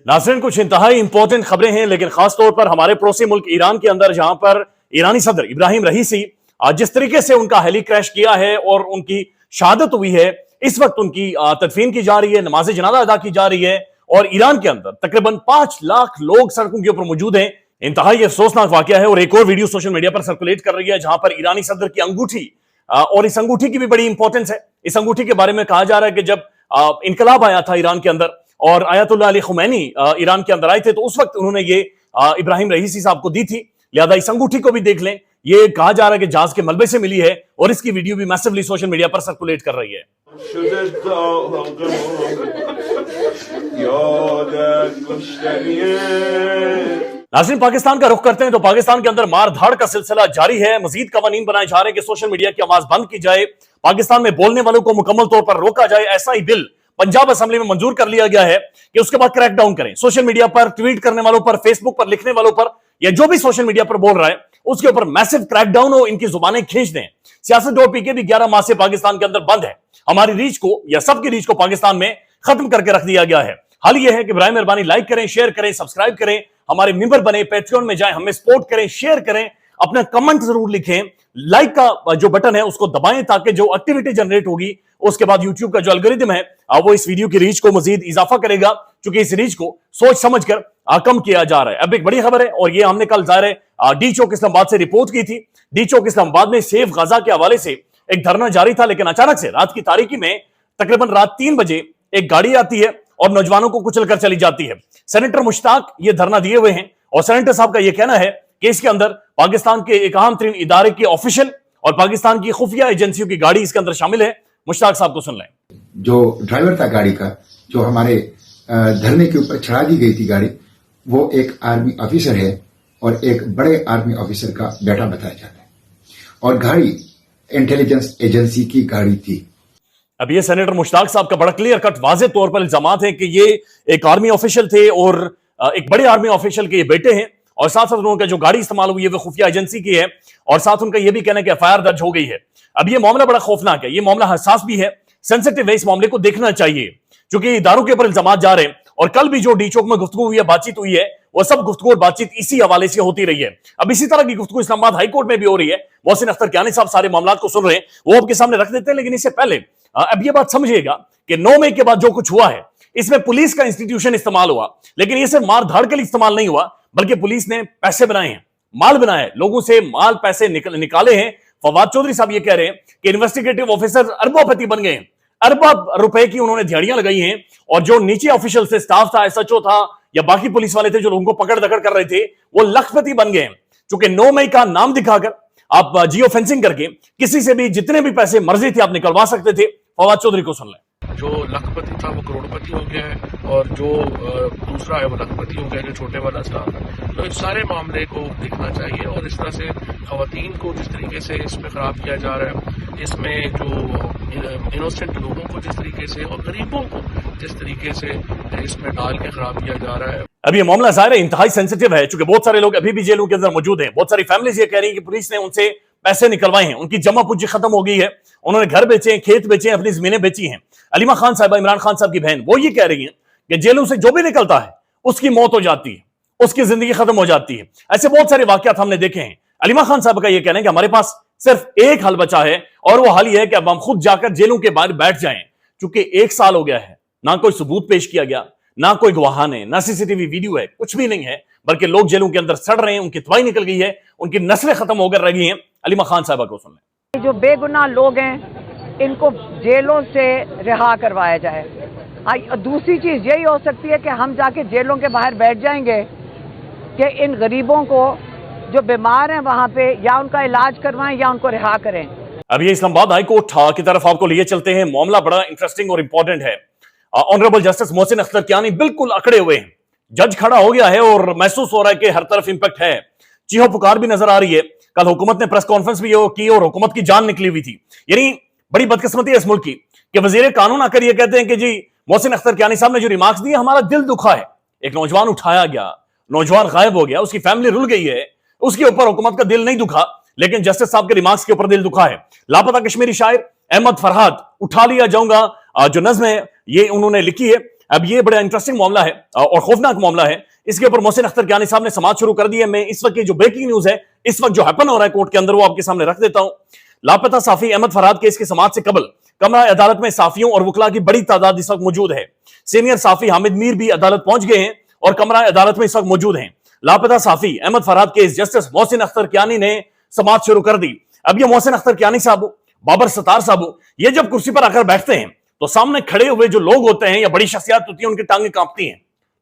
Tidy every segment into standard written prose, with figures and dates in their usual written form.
नाज़रीन, कुछ इंतहाई इंपॉर्टेंट खबरें हैं, लेकिन खास तौर पर हमारे पड़ोसी मुल्क ईरान के अंदर, जहां पर ईरानी सदर इब्राहिम रईसी जिस तरीके से उनका हेली क्रैश किया है और उनकी शहादत हुई है, इस वक्त उनकी तदफीन की जा रही है, नमाज जनाजा अदा की जा रही है और ईरान के अंदर तकरीबन 5 लाख लोग सड़कों के ऊपर मौजूद हैं। इंतहाई अफसोसनाक वाकया है और एक और वीडियो सोशल मीडिया पर सर्कुलेट कर रही है जहां पर ईरानी सदर की अंगूठी, और इस अंगूठी की भी बड़ी इंपॉर्टेंस है। इस अंगूठी के बारे में कहा जा रहा है कि जब इनकलाब आया था ईरान के अंदर और आयतुल्लाह अली खुमैनी ईरान के अंदर आए थे, तो उस वक्त उन्होंने ये इब्राहिम रईसी साहब को दी थी। लिहाजा इस अंगूठी को भी देख लें। ये कहा जा रहा है कि जहाज के मलबे से मिली है और इसकी वीडियो भी मैसिवली सोशल मीडिया पर सर्कुलेट कर रही है। नाज़रीन, पाकिस्तान का रुख करते हैं तो पाकिस्तान के अंदर मार धाड़ का सिलसिला जारी है। मजीद कवानीन बनाए जा रहे हैं कि सोशल मीडिया की आवाज बंद की जाए, पाकिस्तान में बोलने वालों को मुकम्मल तौर पर रोका जाए। ऐसा ही बिल पंजाब असेंबली में मंजूर कर लिया गया है कि उसके बाद क्रैकडाउन करें। सोशल मीडिया पर ट्वीट करने वालों पर, फेसबुक पर लिखने वालों पर, या जो भी सोशल मीडिया पर बोल रहा है उसके ऊपर मैसिव क्रैकडाउन हो, इनकी जुबानें खींच दें। सियासत.पी भी 11 माह से पाकिस्तान के अंदर बंद है। हमारी रीच को या सबकी रीच को पाकिस्तान में खत्म करके रख दिया गया है। हाल यह है कि बराए मेहरबानी लाइक करें, शेयर करें, सब्सक्राइब करें, हमारे मेंबर बने, पैट्रियन में जाएं, हमें सपोर्ट करें, शेयर करें, अपना कमेंट जरूर लिखें, लाइक का जो बटन है उसको दबाएं ताकि जो एक्टिविटी जनरेट होगी उसके बाद यूट्यूब का जो एल्गोरिथम है वो इस वीडियो की रीच को मजीद इजाफा करेगा, क्योंकि इस रीच को सोच समझकर कम किया जा रहा है। अब एक बड़ी खबर है और ये हमने कल ज़ाहिर डी चौक इस्लामाबाद से रिपोर्ट की थी। डी चौक इस्लामाबाद में सेफ गाजा के हवाले से एक धरना जारी था, लेकिन अचानक से रात की तारीकी में तकरीबन रात 3 बजे एक गाड़ी आती है और नौजवानों को कुचल कर चली जाती है। सेनेटर मुश्ताक ये धरना दिए हुए हैं और सेनेटर साहब का यह कहना है कि इसके अंदर पाकिस्तान के एक अहम तरीन इदारे के ऑफिशियल और पाकिस्तान की खुफिया एजेंसियों की गाड़ी इसके अंदर शामिल है। मुश्ताक साहब को सुन लें। जो ड्राइवर था गाड़ी का, जो हमारे धरने के ऊपर चढ़ा दी गई थी गाड़ी, वो एक आर्मी ऑफिसर है और एक बड़े आर्मी ऑफिसर का बेटा बताया जाता है, और गाड़ी इंटेलिजेंस एजेंसी की गाड़ी थी। अब ये सेनेटर मुश्ताक साहब का बड़ा क्लियर कट वाज़े तौर पर इल्जामात है कि ये एक आर्मी ऑफिशियल थे और एक बड़े आर्मी ऑफिशियल के ये बेटे हैं, और साथ साथ उनका जो गाड़ी इस्तेमाल हुई है वो खुफिया एजेंसी की है, और साथ उनका ये भी कहना है कि एफआईआर दर्ज हो गई है। अब ये मामला बड़ा खौफनाक है, ये मामला हसास भी है, सेंसिटिव है, इस मामले को देखना चाहिए क्योंकि इदारों के ऊपर इल्जामात जा रहे हैं। और कल भी जो डी चौक में गुफ्तगू हुई है, बातचीत हुई है, वो सब गुफ्तगू और बातचीत इसी हवाले से होती रही है। अब इसी तरह की गुफ्तगू इस्लामाबाद हाई कोर्ट में भी हो रही है। मोहसिन अख्तर कियानी साहब सारे मामला को सुन रहे हैं, वो आपके सामने रख देते हैं। लेकिन इससे पहले अब ये बात समझिएगा कि 9 मई के बाद जो कुछ हुआ है इसमें पुलिस का इंस्टीट्यूशन इस्तेमाल हुआ, लेकिन ये सिर्फ मार धाड़ के लिए इस्तेमाल नहीं हुआ, बल्कि पुलिस ने पैसे बनाए हैं, माल बनाया है, लोगों से माल पैसे निकाले हैं। फवाद चौधरी साहब ये कह रहे हैं कि इन्वेस्टिगेटिव ऑफिसर अरबोपति बन गए हैं, अरब रुपए की उन्होंने दिहाड़ियां लगाई हैं, और जो नीचे ऑफिशियल से स्टाफ था, एसएचओ था या बाकी पुलिस वाले थे जो लोगों को पकड़ दकड़ कर रहे थे, वो लखपति बन गए हैं। क्योंकि 9 मई का नाम दिखाकर आप जियो फेंसिंग करके किसी से भी जितने भी पैसे मर्जी थे आप निकलवा सकते थे। फवाद चौधरी को सुन लें। जो लखपति था वो करोड़पति हो गया है, और जो दूसरा है वो लखपति हो गया, जो छोटे वाला स्टाफ है। तो इस सारे मामले को देखना चाहिए, और इस तरह से खवातीन को जिस तरीके से इसमें खराब किया जा रहा है, इसमें जो इनोसेंट लोगों को जिस तरीके से और गरीबों को जिस तरीके से इसमें डाल के खराब किया जा रहा है। अब ये मामला ज़ाहिर है इंतहाई सेंसिटिव है, क्योंकि बहुत सारे लोग अभी भी जेलों के अंदर मौजूद हैं। बहुत सारी फैमिलीज ये कह रही है कि पुलिस ने उनसे पैसे निकलवाए हैं, उनकी जमा पूंजी खत्म हो गई है, उन्होंने घर बेचे, खेत बेचे, अपनी जमीनें बेची हैं। अलीमा खान साहिबा, इमरान खान साहब की बहन, वो ये कह रही हैं कि जेलों से जो भी निकलता है उसकी मौत हो जाती है, उसकी जिंदगी खत्म हो जाती है। ऐसे बहुत सारे वाकयात हमने देखे हैं। अलीमा खान साहब का ये कहना है कि हमारे पास सिर्फ एक हल बचा है, और वो हल ये है कि अब हम खुद जाकर जेलों के बाहर बैठ जाएं। चूंकि 1 साल हो गया है, ना कोई सबूत पेश किया गया, ना कोई गवाहान है, ना सीसीटीवी वीडियो है, कुछ भी नहीं है, बल्कि लोग जेलों के अंदर सड़ रहे हैं, उनकी तबाही निकल गई है, उनकी नस्लें खत्म होकर रह गई हैं। अलीमा खान साहबा को सुन लें। जो बेगुनाह लोग हैं इनको जेलों से रिहा करवाया जाए। दूसरी चीज यही हो सकती है कि हम जाके जेलों के बाहर बैठ जाएंगे कि इन गरीबों को जो बीमार हैं वहां पे या उनका इलाज करवाएं या उनको रिहा करें। अब ये इस्लामाबाद हाई कोर्ट की तरफ आपको लिए चलते हैं। मामला बड़ा इंटरेस्टिंग और इंपॉर्टेंट है। ऑनरेबल जस्टिस मोहसिन अख्तर कियानी बिल्कुल अकड़े हुए हैं, जज खड़ा हो गया है और महसूस हो रहा है कि हर तरफ इंपैक्ट है, चीहो पुकार भी नजर आ रही है। कल हुकूमत ने प्रेस कॉन्फ्रेंस भी की और हुकूमत की जान निकली हुई थी। यानी बड़ी बदकिस्मती है इस मुल्क की कि वजीर कानून आकर ये कहते हैं कि जी मोहसिन अख्तर कियानी साहब ने जो रिमार्क्स दिए हमारा दिल दुखा है। एक नौजवान उठाया गया, नौजवान गायब हो गया, उसकी फैमिली रुल गई है, उसके ऊपर हुकूमत का दिल नहीं दुखा, लेकिन जस्टिस साहब के रिमार्क्स के ऊपर दिल दुखा है। लापता कश्मीरी शायर अहमद फरहाद उठा लिया जाऊंगा जो नज्म है ये उन्होंने लिखी है, اب یہ بڑا انٹرسٹنگ معاملہ ہے اور خوفناک معاملہ ہے. اس کے اوپر محسن اختر کیانی صاحب نے سماعت شروع کر دی ہے. میں اس وقت کی جو بریکنگ نیوز ہے, اس وقت جو ہیپن ہو رہا ہے کورٹ کے اندر, وہ آپ کے سامنے رکھ دیتا ہوں. لاپتہ صحافی احمد فرحاد کیس کی سماعت سے قبل کمرہ عدالت میں صحافیوں اور وکلاء کی بڑی تعداد اس وقت موجود ہے. سینئر صحافی حامد میر بھی عدالت پہنچ گئے ہیں اور کمرہ عدالت میں اس وقت موجود ہیں. لاپتہ صحافی احمد فرحاد کیس جسٹس محسن اختر کیانی نے سماعت شروع کر دی. اب یہ محسن اختر کیانی صاحب, بابر ستار صاحب, یہ جب کرسی پر آ کر بیٹھتے ہیں تو سامنے کھڑے ہوئے جو لوگ ہوتے ہیں یا بڑی شخصیات ہوتی ہیں, ان کی ٹانگیں کانپتی ہیں,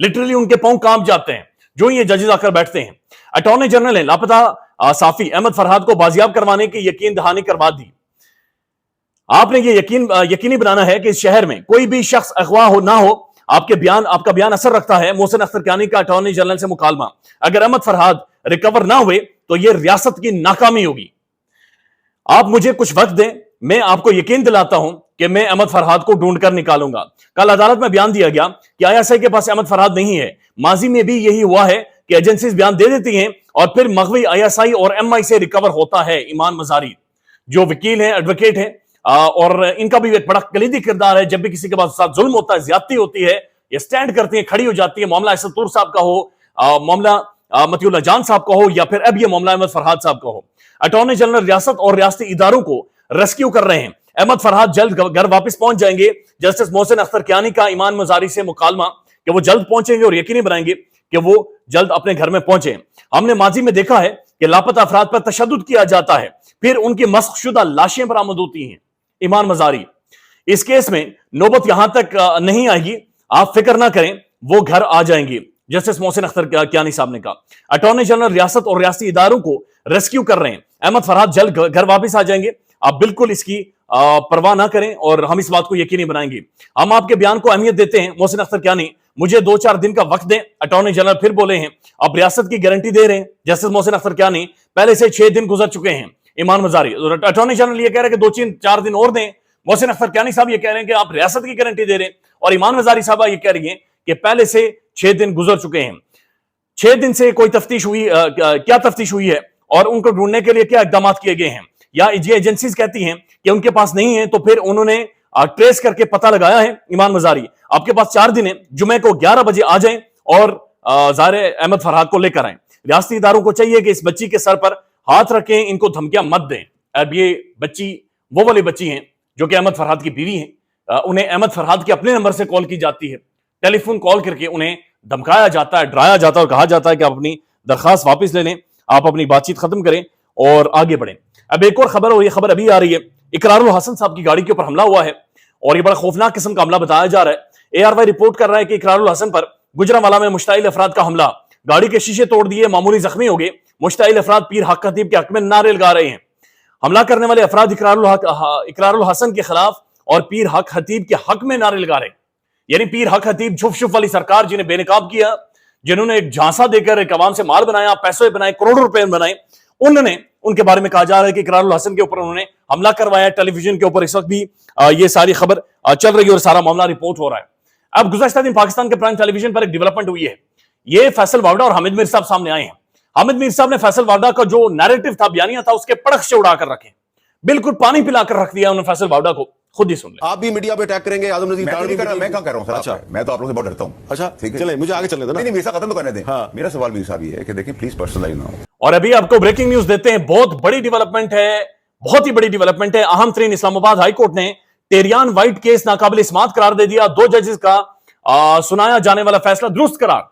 لٹرلی ان کے پاؤں کانپ جاتے ہیں جو یہ ججز آ کر بیٹھتے ہیں. اٹارنی جنرل نے لاپتہ صحافی احمد فرحاد کو بازیاب کروانے کی یقین دہانی کروا دی. آپ نے یہ یقینی بنانا ہے کہ اس شہر میں کوئی بھی شخص اغوا نہ ہو. آپ کا بیان اثر رکھتا ہے. محسن اختر کیانی کا اٹارنی جنرل سے مکالمہ, اگر احمد فرحاد ریکور نہ ہوئے تو یہ ریاست کی ناکامی ہوگی. آپ مجھے کچھ وقت دیں, میں آپ کو یقین دلاتا ہوں کہ میں احمد فرحاد کو ڈھونڈ کر نکالوں گا. کل عدالت میں بیان دیا گیا کہ ISI کے پاس احمد فرحاد نہیں ہے. ماضی میں بھی یہی ہوا ہے کہ ایجنسیز بیان دے دیتی ہیں اور پھر مغوی ISI اور MI سے ریکور ہوتا ہے. ایمان مزاری جو وکیل ہیں, ایڈوکیٹ ہیں, اور ان کا بھی ایک بڑا کلیدی کردار ہے. جب بھی کسی کے پاس ظلم ہوتا ہے, زیادتی ہوتی ہے, یہ سٹینڈ کرتی ہیں, کھڑی ہو جاتی ہے. معاملہ اسد طور صاحب کا ہو, معاملہ مطیع اللہ جان صاحب کا ہو, یا پھر اب یہ معاملہ احمد فرحاد صاحب کا ہو. اٹارنی جنرل ریاست اور ریاستی اداروں کو ریسکیو کر رہے ہیں. احمد فرحاد جلد گھر واپس پہنچ جائیں گے. جسٹس محسن اختر کیانی کا ایمان مزاری سے مکالمہ کہ وہ جلد پہنچیں گے اور یقینی بنائیں گے کہ وہ جلد اپنے گھر میں پہنچیں. ہم نے ماضی میں دیکھا ہے کہ لاپتہ افراد پر تشدد کیا جاتا ہے, پھر ان کی مسخ شدہ لاشیں برآمد ہوتی ہیں. ایمان مزاری اس کیس میں نوبت یہاں تک نہیں آئے گی, آپ فکر نہ کریں, وہ گھر آ جائیں گے. جسٹس محسن اختر کیانی صاحب نے کہا اٹارنی جنرل ریاست اور ریاستی اداروں کو ریسکیو کر رہے ہیں. احمد فرحاد جلد گھر واپس آ جائیں گے. آپ بالکل اس کی پرواہ نہ کریں اور ہم اس بات کو یقینی بنائیں گے. ہم آپ کے بیان کو اہمیت دیتے ہیں. محسن اختر کیانی, مجھے 2-4 دن کا وقت دیں. اٹارنی جنرل پھر بولے ہیں, آپ ریاست کی گارنٹی دے رہے ہیں. جسٹس محسن اختر کیانی, پہلے سے 6 دن گزر چکے ہیں. ایمان مزاری, اٹارنی جنرل یہ کہہ رہے ہیں کہ 2-4 دن اور دیں. محسن اختر کیانی صاحب یہ کہہ رہے ہیں کہ آپ ریاست کی گارنٹی دے رہے ہیں, اور ایمان مزاری صاحبہ یہ کہہ رہی ہیں کہ پہلے سے 6 دن گزر چکے ہیں. 6 دن سے کوئی تفتیش ہوئی, کیا تفتیش ہوئی ہے اور ان کو ڈھونڈنے کے لیے کیا اقدامات کیے گئے ہیں؟ یا یہ ایجنسیز کہتی ہیں کہ ان کے پاس نہیں ہے, تو پھر انہوں نے ٹریس کر کے پتہ لگایا ہے. ایمان مزاری, آپ کے پاس 4 دن ہیں. جمعے کو 11 بجے آ جائیں اور ظاہر احمد فرحاد کو لے کر آئیں. ریاستی اداروں کو چاہیے کہ اس بچی کے سر پر ہاتھ رکھیں, ان کو دھمکیاں مت دیں. اب یہ بچی وہ والی بچی ہیں جو کہ احمد فرحاد کی بیوی ہیں. انہیں احمد فرحاد کے اپنے نمبر سے کال کی جاتی ہے, ٹیلی فون کال کر کے انہیں دھمکایا جاتا ہے, ڈرایا جاتا ہے اور کہا جاتا ہے کہ آپ اپنی درخواست واپس لے لیں, آپ اپنی بات چیت ختم کریں اور آگے بڑھیں. اب ایک اور خبر, اور یہ خبر ابھی آ رہی ہے, اقرار الحسن صاحب کی گاڑی کے اوپر حملہ ہوا ہے اور یہ بڑا خوفناک قسم کا حملہ بتایا جا رہا ہے. ARY رپورٹ کر رہا ہے کہ اقرار الحسن پر گجرانوالہ میں مشتعل افراد کا حملہ, گاڑی کے شیشے توڑ دیے, معمولی زخمی ہو گئے. مشتعل افراد پیر حق خطیب کے حق میں نعرے لگا رہے ہیں. حملہ کرنے والے افراد اقرار الحسن کے خلاف اور پیر حق خطیب کے حق میں نعرے لگا رہے ہیں. یعنی پیر حق خطیب جھف شف والی سرکار, جنہیں بے نقاب کیا, جنہوں نے ایک جھانسا دے کر ایک عوام سے مال بنایا, پیسے بنائے, کروڑوں روپے بنائے, انہوں نے ان کے بارے میں کہا جا رہا ہے کہ اقرار الحسن کے اوپر انہوں نے حملہ کروایا. ٹیلی ویژن کے اوپر اس وقت بھی یہ ساری خبر چل رہی ہے اور سارا معاملہ رپورٹ ہو رہا ہے. اب گزشتہ دن پاکستان کے پرائم ٹیلی ویژن پر ایک ڈیولپمنٹ ہوئی ہے. یہ فیصل واوڈا اور حامد میر صاحب سامنے آئے ہیں. حامد میر صاحب نے فیصل واوڈا کا جو نیریٹو تھا, بیانیہ تھا, اس کے پڑخ سے اڑا کر رکھے, بالکل پانی پلا کر رکھ دیا انہوں نے فیصل واوڈا کو. خود ہی سن لیں. آپ بھی میڈیا پہ اٹیک کریں گے, آدم نذیر میں کہاں کر رہا ہوں سر. اچھا, میں تو آپ لوگوں سے بہت ڈرتا ہوں. اچھا چلیں, مجھے آگے چلنے دیں. نہیں, میرا ختم تو کرنے دیں. میرا سوال بھی صاحب یہ ہے کہ دیکھیں پلیز پرسنلائز نہ ہو. اور ابھی آپ کو بریکنگ نیوز دیتے ہیں. بہت بڑی ڈیولپمنٹ ہے, بہت ہی بڑی ڈیولپمنٹ ہے. اہم ترین, اسلام آباد ہائی کورٹ نے ٹیریان وائٹ کیس ناقابل اسماعت قرار دے دیا. 2 ججز کا سنایا جانے والا فیصلہ درست قرار.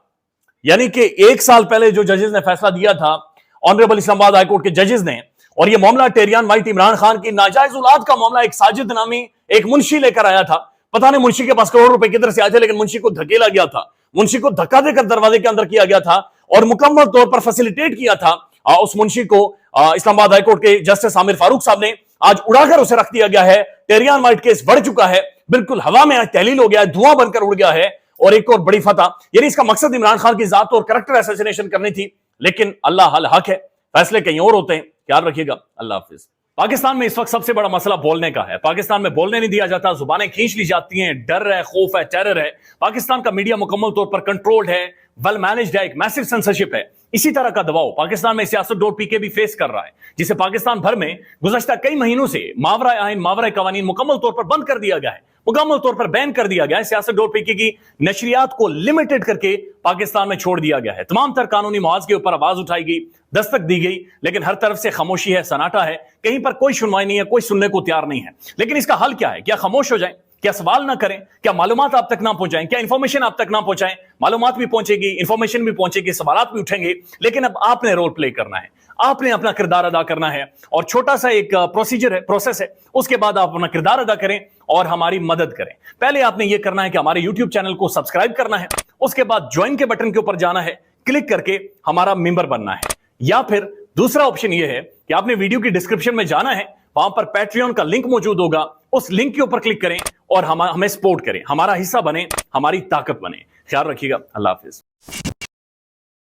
یعنی کہ 1 سال پہلے جو ججز نے فیصلہ دیا تھا آنریبل اسلام آباد ہائی کورٹ کے ججز نے, اور یہ معاملہ ٹیریان وائٹ عمران خان کی ناجائز اولاد کا معاملہ, ایک ساجد نامی ایک منشی لے کر آیا تھا. پتہ نہیں منشی کے پاس کروڑ روپے کدھر سے آئے تھے, لیکن منشی کو دھکیلا گیا تھا, منشی کو دھکا دے کر دروازے کے اندر کیا گیا تھا اور مکمل طور پر فیسیلیٹیٹ کیا تھا اس منشی کو. اسلام آباد ہائی کورٹ کے جسٹس عامر فاروق صاحب نے آج اڑا کر اسے رکھ دیا گیا ہے. ٹیریان وائٹ کیس بڑھ چکا ہے, بالکل ہوا میں آج تحلیل ہو گیا ہے, دھواں بن کر اڑ گیا ہے. اور ایک اور بڑی فتح, یعنی اس کا مقصد عمران خان کی ذات اور کریکٹر اسیسینیشن کرنی تھی, لیکن اللہ حق ہے, فیصلے کہیں اور ہوتے ہیں. خیال رکھیے گا. اللہ حافظ. پاکستان میں اس وقت سب سے بڑا مسئلہ بولنے کا ہے. پاکستان میں بولنے نہیں دیا جاتا, زبانیں کھینچ لی جاتی ہیں, ڈر ہے, خوف ہے, ٹیرر ہے. پاکستان کا میڈیا مکمل طور پر کنٹرولڈ ہے, ویل مینجڈ ہے, ایک میسو سینسرشپ ہے. اسی طرح کا دباؤ پاکستان میں سیاست ڈور پی کے بھی فیس کر رہا ہے, جسے پاکستان بھر میں گزشتہ کئی مہینوں سے ماورائے آئین, ماورائے قوانین مکمل طور پر بند کر دیا گیا ہے. मुकम्मल तौर पर बैन कर दिया गया है। Siyaset.pk की नशरियात को लिमिटेड करके पाकिस्तान में छोड़ दिया गया है। तमाम तर कानूनी मवाज के ऊपर आवाज उठाई गई, दस्तक दी गई, लेकिन हर तरफ से खामोशी है, सन्नाटा है, कहीं पर कोई सुनवाई नहीं है, कोई सुनने को तैयार नहीं है। लेकिन इसका हल क्या है? क्या खामोश हो जाएं? क्या सवाल ना करें? क्या मालूमात आप तक ना पहुंचाएं? क्या इंफॉर्मेशन आप तक ना पहुंचाएं? मालूमात भी पहुंचेगी, इंफॉर्मेशन भी पहुंचेगी, सवालात भी उठेंगे, लेकिन अब आपने रोल प्ले करना है, आपने अपना किरदार अदा करना है। और छोटा सा एक प्रोसीजर है, प्रोसेस है, उसके बाद आप अपना किरदार अदा करें और हमारी मदद करें। पहले आपने ये करना है कि हमारे यूट्यूब चैनल को सब्सक्राइब करना है, उसके बाद ज्वाइन के बटन के ऊपर जाना है, क्लिक करके हमारा मेंबर बनना है। या फिर दूसरा ऑप्शन यह है कि आपने वीडियो की डिस्क्रिप्शन में जाना है, वहां पर पैट्रियन का लिंक मौजूद होगा, उस लिंक के ऊपर क्लिक करें और हमें सपोर्ट करें, हमारा हिस्सा बने, हमारी ताकत बने। ख्याल रखिएगा। अल्लाह हाफिज।